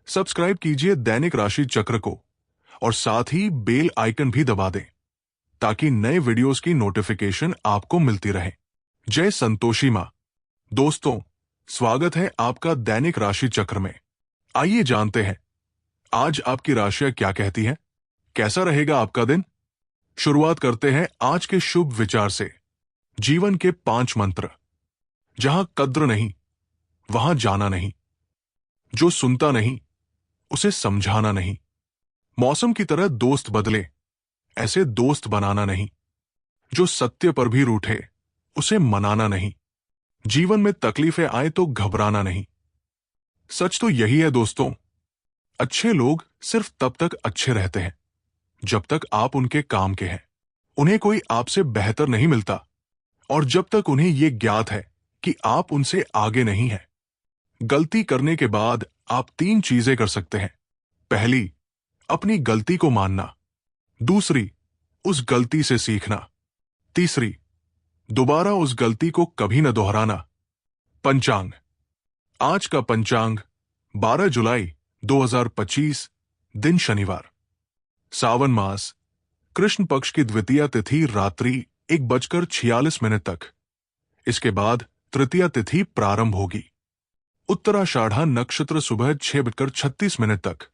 Subscribe कीजिए दैनिक राशि चक्र को और साथ ही बेल आइकन भी दबा दें ताकि नए वीडियोस की नोटिफिकेशन आपको मिलती रहे। जय संतोषी मां। दोस्तों, स्वागत है आपका दैनिक राशि चक्र में। आइए जानते हैं आज आपकी राशियां क्या कहती हैं, कैसा रहेगा आपका दिन। शुरुआत करते हैं आज के शुभ विचार से। जीवन के 5 मंत्र। जहां कद्र नहीं वहां जाना नहीं, जो सुनता नहीं उसे समझाना नहीं, मौसम की तरह दोस्त बदले ऐसे दोस्त बनाना नहीं, जो सत्य पर भी रूठे उसे मनाना नहीं, जीवन में तकलीफें आए तो घबराना नहीं। सच तो यही है दोस्तों, अच्छे लोग सिर्फ तब तक अच्छे रहते हैं जब तक आप उनके काम के हैं। उन्हें कोई आपसे बेहतर नहीं मिलता और जब तक उन्हें यह ज्ञात है कि आप उनसे आगे नहीं हैं। गलती करने के बाद आप 3 चीजें कर सकते हैं। पहली, अपनी गलती को मानना। दूसरी, उस गलती से सीखना। तीसरी, दोबारा उस गलती को कभी न दोहराना। पंचांग। आज का पंचांग 12 जुलाई 2025, दिन शनिवार। सावन मास, कृष्ण पक्ष की द्वितीया तिथि रात्रि 1:46 तक। इसके बाद तृतीया तिथि प्रारंभ होगी। उत्तराषाढ़ा नक्षत्र सुबह 6:36 तक।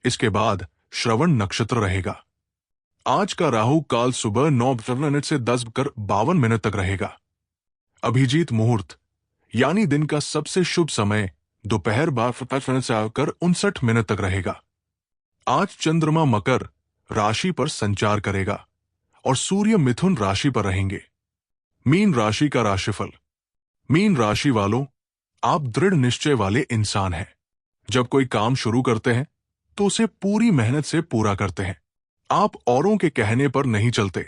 इसके बाद श्रवण नक्षत्र रहेगा। आज का राहु काल सुबह 9 से 10:52 तक रहेगा। अभिजीत मुहूर्त यानी दिन का सबसे शुभ समय दोपहर 12 से आकर 59 तक रहेगा। आज चंद्रमा मकर राशि पर संचार करेगा और सूर्य मिथुन राशि पर रहेंगे। मीन राशि का राशिफल। मीन राशि वालों, आप दृढ़ निश्चय वाले इंसान हैं। जब कोई काम शुरू करते हैं तो उसे पूरी मेहनत से पूरा करते हैं। आप औरों के कहने पर नहीं चलते।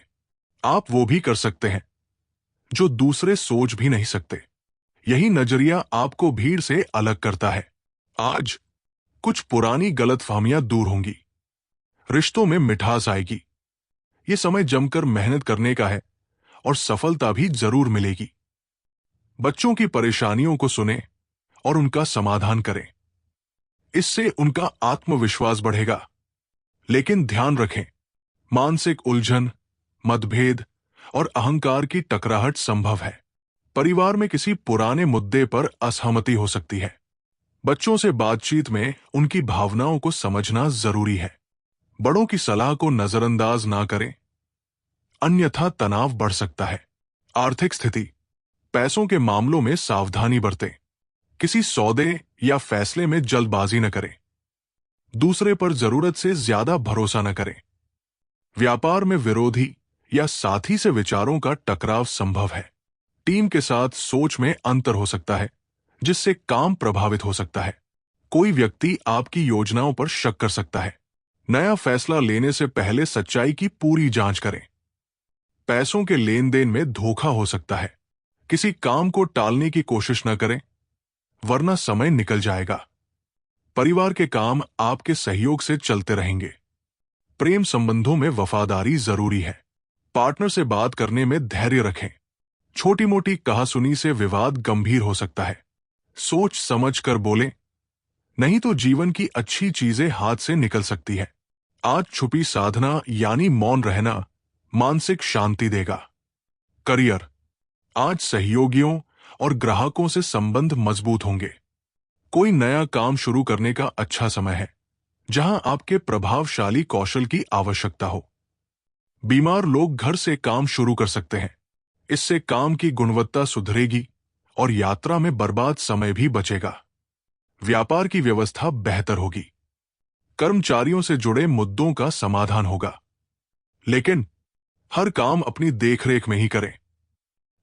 आप वो भी कर सकते हैं जो दूसरे सोच भी नहीं सकते। यही नजरिया आपको भीड़ से अलग करता है। आज कुछ पुरानी गलतफहमियां दूर होंगी। रिश्तों में मिठास आएगी। ये समय जमकर मेहनत करने का है और सफलता भी जरूर मिलेगी। बच्चों की परेशानियों को सुनें और उनका समाधान करें। इससे उनका आत्मविश्वास बढ़ेगा। लेकिन ध्यान रखें, मानसिक उलझन, मतभेद और अहंकार की टकराहट संभव है। परिवार में किसी पुराने मुद्दे पर असहमति हो सकती है। बच्चों से बातचीत में उनकी भावनाओं को समझना जरूरी है। बड़ों की सलाह को नजरअंदाज ना करें, अन्यथा तनाव बढ़ सकता है। आर्थिक स्थिति। पैसों के मामलों में सावधानी बरतें। किसी सौदे या फैसले में जल्दबाजी न करें। दूसरे पर जरूरत से ज्यादा भरोसा न करें। व्यापार में विरोधी या साथी से विचारों का टकराव संभव है। टीम के साथ सोच में अंतर हो सकता है, जिससे काम प्रभावित हो सकता है। कोई व्यक्ति आपकी योजनाओं पर शक कर सकता है। नया फैसला लेने से पहले सच्चाई की पूरी जांच करें। पैसों के लेन देन में धोखा हो सकता है। किसी काम को टालने की कोशिश न करें, वरना समय निकल जाएगा। परिवार के काम आपके सहयोग से चलते रहेंगे। प्रेम संबंधों में वफादारी जरूरी है। पार्टनर से बात करने में धैर्य रखें। छोटी मोटी कहासुनी से विवाद गंभीर हो सकता है। सोच समझ कर बोलें, नहीं तो जीवन की अच्छी चीजें हाथ से निकल सकती है। आज छुपी साधना यानी मौन रहना मानसिक शांति देगा। करियर। आज सहयोगियों और ग्राहकों से संबंध मजबूत होंगे। कोई नया काम शुरू करने का अच्छा समय है, जहां आपके प्रभावशाली कौशल की आवश्यकता हो। बीमार लोग घर से काम शुरू कर सकते हैं। इससे काम की गुणवत्ता सुधरेगी और यात्रा में बर्बाद समय भी बचेगा। व्यापार की व्यवस्था बेहतर होगी। कर्मचारियों से जुड़े मुद्दों का समाधान होगा। लेकिन हर काम अपनी देखरेख में ही करें।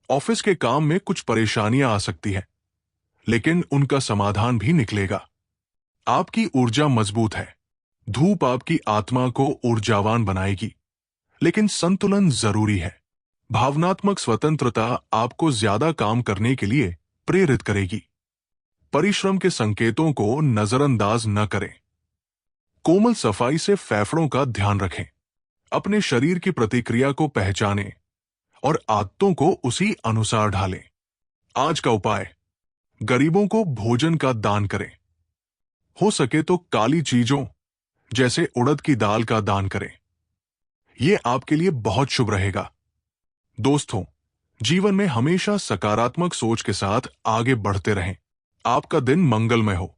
ऑफिस के काम में कुछ परेशानियां आ सकती हैं, लेकिन उनका समाधान भी निकलेगा। आपकी ऊर्जा मजबूत है। धूप आपकी आत्मा को ऊर्जावान बनाएगी, लेकिन संतुलन जरूरी है। भावनात्मक स्वतंत्रता आपको ज्यादा काम करने के लिए प्रेरित करेगी। परिश्रम के संकेतों को नजरअंदाज न करें। कोमल सफाई से फेफड़ों का ध्यान रखें। अपने शरीर की प्रतिक्रिया को पहचानें और आदतों को उसी अनुसार ढालें। आज का उपाय, गरीबों को भोजन का दान करें। हो सके तो काली चीजों जैसे उड़द की दाल का दान करें। यह आपके लिए बहुत शुभ रहेगा। दोस्तों, जीवन में हमेशा सकारात्मक सोच के साथ आगे बढ़ते रहें। आपका दिन मंगलमय हो।